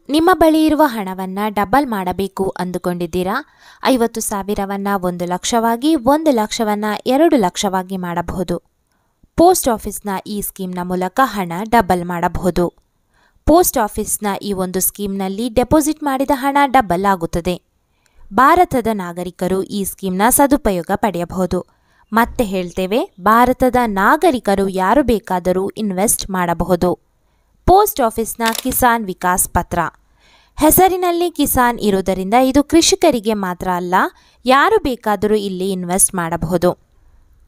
ನಿಮ್ಮ ಬಳಿ ಇರುವ ಹಣವನ್ನು ಡಬಲ್ ಮಾಡಬೇಕು ಅಂದುಕೊಂಡಿದ್ದೀರಾ? 50,000ವನ್ನು 1 ಲಕ್ಷವಾಗಿ, 1 ಲಕ್ಷವನ್ನು 2 ಲಕ್ಷವಾಗಿ ಮಾಡಬಹುದು. ಪೋಸ್ಟ್ ಆಫೀಸ್ನ ಈ ಸ್ಕೀಮ್ನ ಮೂಲಕ ಹಣ ಡಬಲ್ ಮಾಡಬಹುದು. ಪೋಸ್ಟ್ ಆಫೀಸ್ನ ಈ ಒಂದು ಸ್ಕೀಮ್ನಲ್ಲಿ ಡೆಪಾಸಿಟ್ ಮಾಡಿದ ಹಣ ಡಬಲ್ ಆಗುತ್ತದೆ. ಭಾರತದ ನಾಗರಿಕರು ಈ ಸ್ಕೀಮ್ನ ಸದುಪಯೋಗ ಪಡೆಯಬಹುದು. ಮತ್ತೆ ಹೇಳ್ತೇವೆ, ಭಾರತದ ನಾಗರಿಕರು ಯಾರು ಬೇಕಾದರೂ ಇನ್ವೆಸ್ಟ್ ಮಾಡಬಹುದು. ಪೋಸ್ಟ್ ಆಫೀಸ್ನ ಕಿಸಾನ್ ವಿಕಾಸ್ ಪತ್ರ. ಹೆಸರಿನಲ್ಲಿ ಕಿಸಾನ್ ಇರುವುದರಿಂದ ಇದು ಕೃಷಿಕರಿಗೆ ಮಾತ್ರ ಅಲ್ಲ, ಯಾರು ಬೇಕಾದರೂ ಇಲ್ಲಿ ಇನ್ವೆಸ್ಟ್ ಮಾಡಬಹುದು.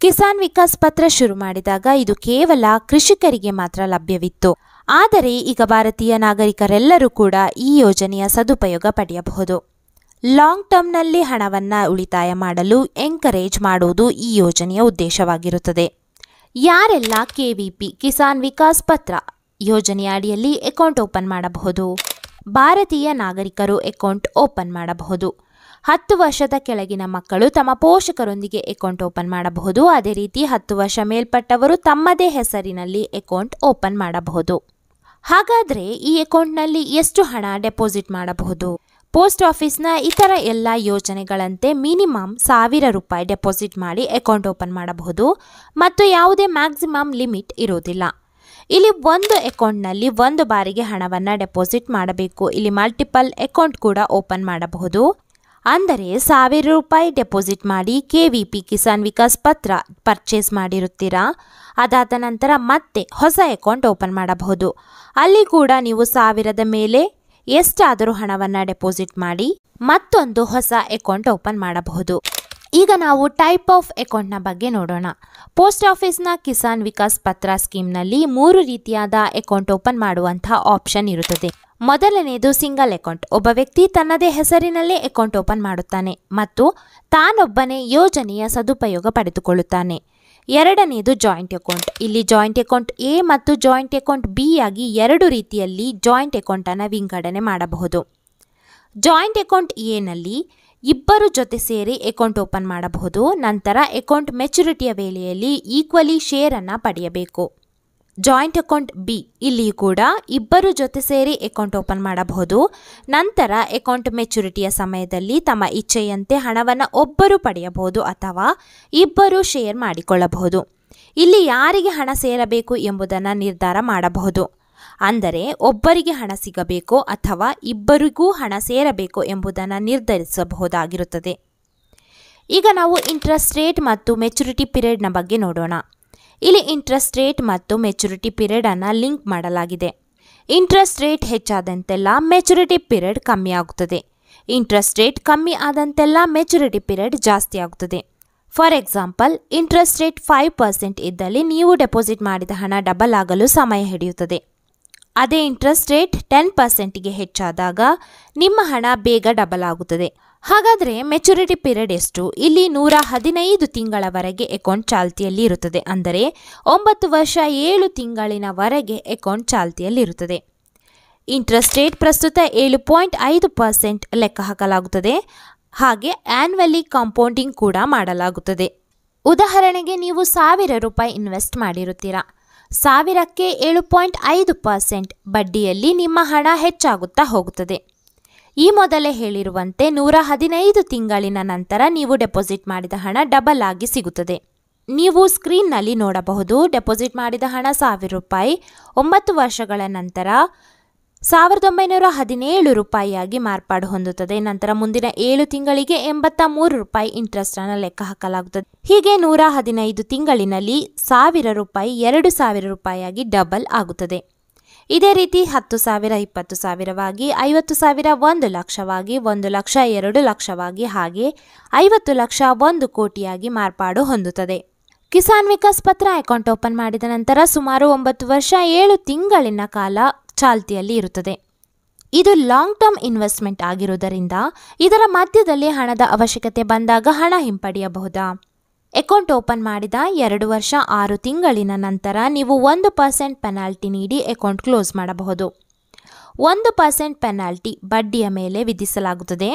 ಕಿಸಾನ್ ವಿಕಾಸ್ ಪತ್ರ ಶುರು ಮಾಡಿದಾಗ ಇದು ಕೇವಲ ಕೃಷಿಕರಿಗೆ ಮಾತ್ರ ಲಭ್ಯವಿತ್ತು. ಆದರೆ ಈಗ ಭಾರತೀಯ ನಾಗರಿಕರೆಲ್ಲರೂ ಕೂಡ ಈ ಯೋಜನೆಯ ಸದುಪಯೋಗ ಪಡೆಯಬಹುದು. ಲಾಂಗ್ ಟರ್ಮ್ನಲ್ಲಿ ಹಣವನ್ನು ಉಳಿತಾಯ ಮಾಡಲು ಎಂಕರೇಜ್ ಮಾಡುವುದು ಈ ಯೋಜನೆಯ ಉದ್ದೇಶವಾಗಿರುತ್ತದೆ. ಯಾರೆಲ್ಲ ಕೆವಿಪಿ ಕಿಸಾನ್ ವಿಕಾಸ್ ಪತ್ರ ಯೋಜನೆಯ ಅಡಿಯಲ್ಲಿ ಅಕೌಂಟ್ ಓಪನ್ ಮಾಡಬಹುದು? ಭಾರತೀಯ ನಾಗರಿಕರು ಅಕೌಂಟ್ ಓಪನ್ ಮಾಡಬಹುದು. 10 ವರ್ಷದ ಕೆಳಗಿನ ಮಕ್ಕಳು ತಮ್ಮ ಪೋಷಕರೊಂದಿಗೆ ಅಕೌಂಟ್ ಓಪನ್ ಮಾಡಬಹುದು. ಅದೇ ರೀತಿ 10 ವರ್ಷ ಮೇಲ್ಪಟ್ಟವರು ತಮ್ಮದೇ ಹೆಸರಿನಲ್ಲಿ ಅಕೌಂಟ್ ಓಪನ್ ಮಾಡಬಹುದು. ಹಾಗಾದರೆ ಈ ಅಕೌಂಟ್ನಲ್ಲಿ ಎಷ್ಟು ಹಣ ಡೆಪಾಸಿಟ್ ಮಾಡಬಹುದು? ಪೋಸ್ಟ್ ಆಫೀಸ್ನ ಇತರ ಎಲ್ಲ ಯೋಜನೆಗಳಂತೆ ಮಿನಿಮಮ್ 1,000 ರೂಪಾಯಿ ಡೆಪಾಸಿಟ್ ಮಾಡಿ ಅಕೌಂಟ್ ಓಪನ್ ಮಾಡಬಹುದು ಮತ್ತು ಯಾವುದೇ ಮ್ಯಾಕ್ಸಿಮಮ್ ಲಿಮಿಟ್ ಇರುವುದಿಲ್ಲ. ಇಲ್ಲಿ ಒಂದು ಅಕೌಂಟ್ನಲ್ಲಿ ಒಂದು ಬಾರಿಗೆ ಹಣವನ್ನು ಡೆಪಾಸಿಟ್ ಮಾಡಬೇಕು. ಇಲ್ಲಿ ಮಲ್ಟಿಪಲ್ ಅಕೌಂಟ್ ಕೂಡ ಓಪನ್ ಮಾಡಬಹುದು. ಅಂದರೆ 1,000 ರೂಪಾಯಿ ಡೆಪಾಸಿಟ್ ಮಾಡಿ ಕೆವಿಪಿ ಕಿಸಾನ್ ವಿಕಾಸ್ ಪತ್ರ ಪರ್ಚೇಸ್ ಮಾಡಿರುತ್ತೀರಾ, ಅದಾದ ನಂತರ ಮತ್ತೆ ಹೊಸ ಅಕೌಂಟ್ ಓಪನ್ ಮಾಡಬಹುದು. ಅಲ್ಲಿ ಕೂಡ ನೀವು 1,000ದ ಮೇಲೆ ಎಷ್ಟಾದರೂ ಹಣವನ್ನು ಡೆಪಾಸಿಟ್ ಮಾಡಿ ಮತ್ತೊಂದು ಹೊಸ ಅಕೌಂಟ್ ಓಪನ್ ಮಾಡಬಹುದು. ಈಗ ನಾವು ಟೈಪ್ ಆಫ್ ಅಕೌಂಟ್ನ ಬಗ್ಗೆ ನೋಡೋಣ. ಪೋಸ್ಟ್ ಆಫೀಸ್ನ ಕಿಸಾನ್ ವಿಕಾಸ್ ಪತ್ರ ಸ್ಕೀಮ್ನಲ್ಲಿ 3 ರೀತಿಯಾದ ಅಕೌಂಟ್ ಓಪನ್ ಮಾಡುವಂತಹ ಆಪ್ಷನ್ ಇರುತ್ತದೆ. ಮೊದಲನೆಯದು ಸಿಂಗಲ್ ಅಕೌಂಟ್. ಒಬ್ಬ ವ್ಯಕ್ತಿ ತನ್ನದೇ ಹೆಸರಿನಲ್ಲೇ ಅಕೌಂಟ್ ಓಪನ್ ಮಾಡುತ್ತಾನೆ ಮತ್ತು ತಾನೊಬ್ಬನೇ ಯೋಜನೆಯ ಸದುಪಯೋಗ ಪಡೆದುಕೊಳ್ಳುತ್ತಾನೆ. ಎರಡನೆಯದು ಜಾಯಿಂಟ್ ಅಕೌಂಟ್. ಇಲ್ಲಿ ಜಾಯಿಂಟ್ ಅಕೌಂಟ್ ಎ ಮತ್ತು ಜಾಯಿಂಟ್ ಅಕೌಂಟ್ ಬಿ ಆಗಿ 2 ರೀತಿಯಲ್ಲಿ ಜಾಯಿಂಟ್ ಅಕೌಂಟನ್ನು ವಿಂಗಡಣೆ ಮಾಡಬಹುದು. ಜಾಯಿಂಟ್ ಅಕೌಂಟ್ ಎ ನಲ್ಲಿ ಇಬ್ಬರು ಜೊತೆ ಸೇರಿ ಅಕೌಂಟ್ ಓಪನ್ ಮಾಡಬಹುದು. ನಂತರ ಅಕೌಂಟ್ ಮೆಚುರಿಟಿಯ ವೇಳೆಯಲ್ಲಿ ಈಕ್ವಲಿ ಶೇರ್ ಅನ್ನು ಪಡೆಯಬೇಕು. ಜಾಯಿಂಟ್ ಅಕೌಂಟ್ ಬಿ ಇಲ್ಲಿ ಕೂಡ ಇಬ್ಬರು ಜೊತೆ ಸೇರಿ ಅಕೌಂಟ್ ಓಪನ್ ಮಾಡಬಹುದು. ನಂತರ ಅಕೌಂಟ್ ಮೆಚುರಿಟಿಯ ಸಮಯದಲ್ಲಿ ತಮ್ಮ ಇಚ್ಛೆಯಂತೆ ಹಣವನ್ನು ಒಬ್ಬರು ಪಡೆಯಬಹುದು ಅಥವಾ ಇಬ್ಬರು ಶೇರ್ ಮಾಡಿಕೊಳ್ಳಬಹುದು. ಇಲ್ಲಿ ಯಾರಿಗೆ ಹಣ ಸೇರಬೇಕು ಎಂಬುದನ್ನು ನಿರ್ಧಾರ ಮಾಡಬಹುದು. ಅಂದರೆ ಒಬ್ಬರಿಗೆ ಹಣ ಸಿಗಬೇಕೋ ಅಥವಾ ಇಬ್ಬರಿಗೂ ಹಣ ಸೇರಬೇಕು ಎಂಬುದನ್ನು ನಿರ್ಧರಿಸಬಹುದಾಗಿರುತ್ತದೆ. ಈಗ ನಾವು ಇಂಟ್ರೆಸ್ಟ್ ರೇಟ್ ಮತ್ತು ಮೆಚುರಿಟಿ ಪೀರಿಯಡ್ನ ಬಗ್ಗೆ ನೋಡೋಣ. ಇಲ್ಲಿ ಇಂಟ್ರೆಸ್ಟ್ ರೇಟ್ ಮತ್ತು ಮೆಚುರಿಟಿ ಪೀರಿಯಡ್ ಅನ್ನು ಲಿಂಕ್ ಮಾಡಲಾಗಿದೆ. ಇಂಟ್ರೆಸ್ಟ್ ರೇಟ್ ಹೆಚ್ಚಾದಂತೆಲ್ಲ ಮೆಚುರಿಟಿ ಪೀರಿಯಡ್ ಕಮ್ಮಿ ಆಗುತ್ತದೆ. ಇಂಟ್ರೆಸ್ಟ್ ರೇಟ್ ಕಮ್ಮಿ ಆದಂತೆಲ್ಲ ಮೆಚುರಿಟಿ ಪೀರಿಯಡ್ ಜಾಸ್ತಿ ಆಗುತ್ತದೆ. ಫಾರ್ ಎಕ್ಸಾಂಪಲ್, ಇಂಟ್ರೆಸ್ಟ್ ರೇಟ್ 5% ಇದ್ದಲ್ಲಿ ನೀವು ಡೆಪಾಸಿಟ್ ಮಾಡಿದ ಹಣ ಡಬಲ್ ಆಗಲು ಸಮಯ ಹಿಡಿಯುತ್ತದೆ. ಅದೇ ಇಂಟ್ರೆಸ್ಟ್ ರೇಟ್ 10%ಗೆ ಹೆಚ್ಚಾದಾಗ ನಿಮ್ಮ ಹಣ ಬೇಗ ಡಬಲ್ ಆಗುತ್ತದೆ. ಹಾಗಾದರೆ ಮೆಚುರಿಟಿ ಪೀರಿಯಡ್ ಎಷ್ಟು? ಇಲ್ಲಿ 115 ತಿಂಗಳವರೆಗೆ ಅಕೌಂಟ್ ಚಾಲ್ತಿಯಲ್ಲಿ ಇರುತ್ತದೆ. ಅಂದರೆ 9 ವರ್ಷ 7 ತಿಂಗಳಿನವರೆಗೆ ಅಕೌಂಟ್ ಚಾಲ್ತಿಯಲ್ಲಿ ಇರುತ್ತದೆ. ಇಂಟ್ರೆಸ್ಟ್ ರೇಟ್ ಪ್ರಸ್ತುತ 7.5% ಲೆಕ್ಕ ಹಾಕಲಾಗುತ್ತದೆ. ಹಾಗೆ ಆನ್ಯುವಲಿ ಕಾಂಪೌಂಡಿಂಗ್ ಕೂಡ ಮಾಡಲಾಗುತ್ತದೆ. ಉದಾಹರಣೆಗೆ ನೀವು 1,000 ರೂಪಾಯಿ ಇನ್ವೆಸ್ಟ್ ಮಾಡಿರುತ್ತೀರಾ. 1,000ಕ್ಕೆ 7.5% ಬಡ್ಡಿಯಲ್ಲಿ ನಿಮ್ಮ ಹಣ ಹೆಚ್ಚಾಗುತ್ತಾ ಹೋಗುತ್ತದೆ. ಈ ಮೊದಲೇ ಹೇಳಿರುವಂತೆ 115 ತಿಂಗಳಿನ ನಂತರ ನೀವು ಡೆಪಾಸಿಟ್ ಮಾಡಿದ ಹಣ ಡಬಲ್ ಆಗಿ ಸಿಗುತ್ತದೆ. ನೀವು ಸ್ಕ್ರೀನ್ನಲ್ಲಿ ನೋಡಬಹುದು, ಡೆಪಾಸಿಟ್ ಮಾಡಿದ ಹಣ 1,000 ರೂಪಾಯಿ 9 ವರ್ಷಗಳ ನಂತರ 1,917 ರೂಪಾಯಿಯಾಗಿ ಮಾರ್ಪಾಡು ಹೊಂದುತ್ತದೆ. ನಂತರ ಮುಂದಿನ 7 ತಿಂಗಳಿಗೆ 83 ರೂಪಾಯಿ ಇಂಟ್ರೆಸ್ಟ್ ಅನ್ನು ಲೆಕ್ಕ ಹಾಕಲಾಗುತ್ತದೆ. ಹೀಗೆ 115 ತಿಂಗಳಿನಲ್ಲಿ 1,000 ರೂಪಾಯಿ 2,000 ರೂಪಾಯಿಯಾಗಿ ಡಬಲ್ ಆಗುತ್ತದೆ. ಇದೇ ರೀತಿ 10,000 20,000ವಾಗಿ, 50,000 1 ಲಕ್ಷವಾಗಿ, 1 ಲಕ್ಷ 2 ಲಕ್ಷವಾಗಿ, ಹಾಗೆ 50 ಲಕ್ಷ 1 ಕೋಟಿಯಾಗಿ ಮಾರ್ಪಾಡು ಹೊಂದುತ್ತದೆ. ಕಿಸಾನ್ ವಿಕಾಸ್ ಪತ್ರ ಅಕೌಂಟ್ ಓಪನ್ ಮಾಡಿದ ನಂತರ ಸುಮಾರು 9 ವರ್ಷ 7 ತಿಂಗಳಿನ ಕಾಲ ಚಾಲ್ತಿಯಲ್ಲಿ ಇರುತ್ತದೆ. ಇದು ಲಾಂಗ್ ಟರ್ಮ್ ಇನ್ವೆಸ್ಟ್ಮೆಂಟ್ ಆಗಿರುವುದರಿಂದ ಇದರ ಮಧ್ಯದಲ್ಲಿ ಹಣದ ಅವಶ್ಯಕತೆ ಬಂದಾಗ ಹಣ ಹಿಂಪಡೆಯಬಹುದಾ? ಅಕೌಂಟ್ ಓಪನ್ ಮಾಡಿದ 2 ವರ್ಷ 6 ತಿಂಗಳಿನ ನಂತರ ನೀವು 1% ಪೆನಾಲ್ಟಿ ನೀಡಿ ಅಕೌಂಟ್ ಕ್ಲೋಸ್ ಮಾಡಬಹುದು. 1% ಪೆನಾಲ್ಟಿ ಬಡ್ಡಿಯ ಮೇಲೆ ವಿಧಿಸಲಾಗುತ್ತದೆ.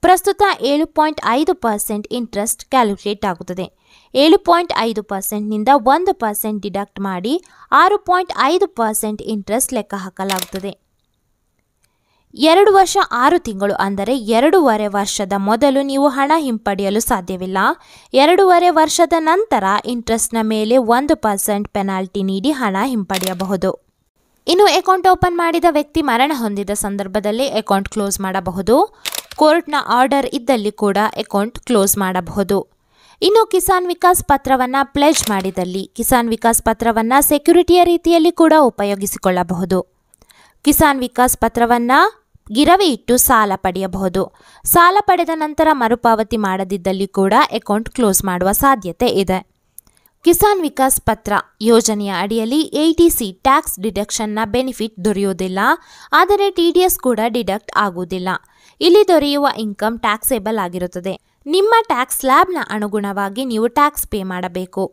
ಪ್ರಸ್ತುತ 7.5% ಇಂಟ್ರೆಸ್ಟ್ ಕ್ಯಾಲ್ಕುಲೇಟ್ ಆಗುತ್ತದೆ. 7.5%ನಿಂದ 1% ಡಿಡಕ್ಟ್ ಮಾಡಿ 6.5% ಇಂಟ್ರೆಸ್ಟ್ ಲೆಕ್ಕ ಹಾಕಲಾಗುತ್ತದೆ. 2 ವರ್ಷ 6 ತಿಂಗಳು ಅಂದರೆ 2.5 ವರ್ಷದ ಮೊದಲು ನೀವು ಹಣ ಹಿಂಪಡೆಯಲು ಸಾಧ್ಯವಿಲ್ಲ. 2.5 ವರ್ಷದ ನಂತರ ಇಂಟ್ರೆಸ್ಟ್ನ ಮೇಲೆ 1% ಪೆನಾಲ್ಟಿ ನೀಡಿ ಹಣ ಹಿಂಪಡೆಯಬಹುದು. ಇನ್ನು ಅಕೌಂಟ್ ಓಪನ್ ಮಾಡಿದ ವ್ಯಕ್ತಿ ಮರಣ ಹೊಂದಿದ ಸಂದರ್ಭದಲ್ಲಿ ಅಕೌಂಟ್ ಕ್ಲೋಸ್ ಮಾಡಬಹುದು. ಕೋರ್ಟ್ನ ಆರ್ಡರ್ ಇದ್ದಲ್ಲಿ ಕೂಡ ಅಕೌಂಟ್ ಕ್ಲೋಸ್ ಮಾಡಬಹುದು. ಇನ್ನು ಕಿಸಾನ್ ವಿಕಾಸ್ ಪತ್ರವನ್ನು ಪ್ಲೆಜ್ ಮಾಡಿದಲ್ಲಿ ಕಿಸಾನ್ ವಿಕಾಸ್ ಪತ್ರವನ್ನು ಸೆಕ್ಯುರಿಟಿಯ ರೀತಿಯಲ್ಲಿ ಕೂಡ ಉಪಯೋಗಿಸಿಕೊಳ್ಳಬಹುದು. ಕಿಸಾನ್ ವಿಕಾಸ್ ಪತ್ರವನ್ನು ಗಿರವಿ ಇಟ್ಟು ಸಾಲ ಪಡೆಯಬಹುದು. ಸಾಲ ಪಡೆದ ನಂತರ ಮರುಪಾವತಿ ಮಾಡದಿದ್ದಲ್ಲಿ ಕೂಡ ಅಕೌಂಟ್ ಕ್ಲೋಸ್ ಮಾಡುವ ಸಾಧ್ಯತೆ ಇದೆ. ಕಿಸಾನ್ ವಿಕಾಸ್ ಪತ್ರ ಯೋಜನೆಯ ಅಡಿಯಲ್ಲಿ ATC ಟ್ಯಾಕ್ಸ್ ಡಿಡಕ್ಷನ್ನ ಬೆನಿಫಿಟ್ ದೊರೆಯುವುದಿಲ್ಲ. ಆದರೆ TDS ಕೂಡ ಡಿಡಕ್ಟ್ ಆಗುವುದಿಲ್ಲ. ಇಲ್ಲಿ ದೊರೆಯುವ ಇನ್ಕಮ್ ಟ್ಯಾಕ್ಸೇಬಲ್ ಆಗಿರುತ್ತದೆ. ನಿಮ್ಮ ಟ್ಯಾಕ್ಸ್ ಸ್ಲ್ಯಾಬ್ನ ಅನುಗುಣವಾಗಿ ನೀವು ಟ್ಯಾಕ್ಸ್ ಪೇ ಮಾಡಬೇಕು.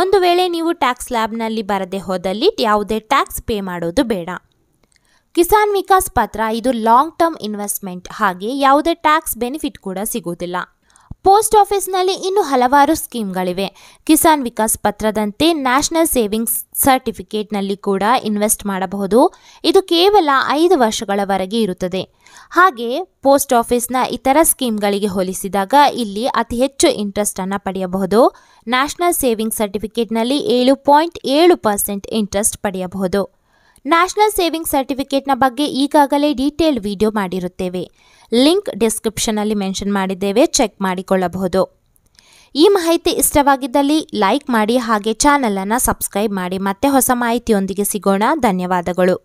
ಒಂದು ವೇಳೆ ನೀವು ಟ್ಯಾಕ್ಸ್ ಸ್ಲ್ಯಾಬ್ನಲ್ಲಿ ಬರದೆ ಹೋದಲ್ಲಿ ಯಾವುದೇ ಟ್ಯಾಕ್ಸ್ ಪೇ ಮಾಡೋದು ಬೇಡ. ಕಿಸಾನ್ ವಿಕಾಸ್ ಪತ್ರ ಇದು ಲಾಂಗ್ ಟರ್ಮ್ ಇನ್ವೆಸ್ಟ್ಮೆಂಟ್, ಹಾಗೆ ಯಾವುದೇ ಟ್ಯಾಕ್ಸ್ ಬೆನಿಫಿಟ್ ಕೂಡ ಸಿಗುವುದಿಲ್ಲ. ಪೋಸ್ಟ್ ಆಫೀಸ್ನಲ್ಲಿ ಇನ್ನೂ ಹಲವಾರು ಸ್ಕೀಮ್ಗಳಿವೆ. ಕಿಸಾನ್ ವಿಕಾಸ್ ಪತ್ರದಂತೆ ನ್ಯಾಷನಲ್ ಸೇವಿಂಗ್ಸ್ ಸರ್ಟಿಫಿಕೇಟ್ನಲ್ಲಿ ಕೂಡ ಇನ್ವೆಸ್ಟ್ ಮಾಡಬಹುದು. ಇದು ಕೇವಲ 5 ವರ್ಷಗಳವರೆಗೆ ಇರುತ್ತದೆ. ಹಾಗೆ ಪೋಸ್ಟ್ ಆಫೀಸ್ನ ಇತರ ಸ್ಕೀಮ್ಗಳಿಗೆ ಹೋಲಿಸಿದಾಗ ಇಲ್ಲಿ ಅತಿ ಹೆಚ್ಚು ಇಂಟ್ರೆಸ್ಟ್ ಅನ್ನು ಪಡೆಯಬಹುದು. ನ್ಯಾಷನಲ್ ಸೇವಿಂಗ್ಸ್ ಸರ್ಟಿಫಿಕೇಟ್ನಲ್ಲಿ 7.7% ಇಂಟ್ರೆಸ್ಟ್ ಪಡೆಯಬಹುದು. ನ್ಯಾಷನಲ್ ಸೇವಿಂಗ್ ಸರ್ಟಿಫಿಕೇಟ್ನ ಬಗ್ಗೆ ಈಗಾಗಲೇ ಡೀಟೇಲ್ ವಿಡಿಯೋ ಮಾಡಿರುತ್ತೇವೆ. ಲಿಂಕ್ ಡಿಸ್ಕ್ರಿಪ್ಷನಲ್ಲಿ ಮೆನ್ಷನ್ ಮಾಡಿದ್ದೇವೆ, ಚೆಕ್ ಮಾಡಿಕೊಳ್ಳಬಹುದು. ಈ ಮಾಹಿತಿ ಇಷ್ಟವಾಗಿದ್ದಲ್ಲಿ ಲೈಕ್ ಮಾಡಿ, ಹಾಗೆ ಚಾನಲನ್ನು ಸಬ್ಸ್ಕ್ರೈಬ್ ಮಾಡಿ. ಮತ್ತೆ ಹೊಸ ಮಾಹಿತಿಯೊಂದಿಗೆ ಸಿಗೋಣ. ಧನ್ಯವಾದಗಳು.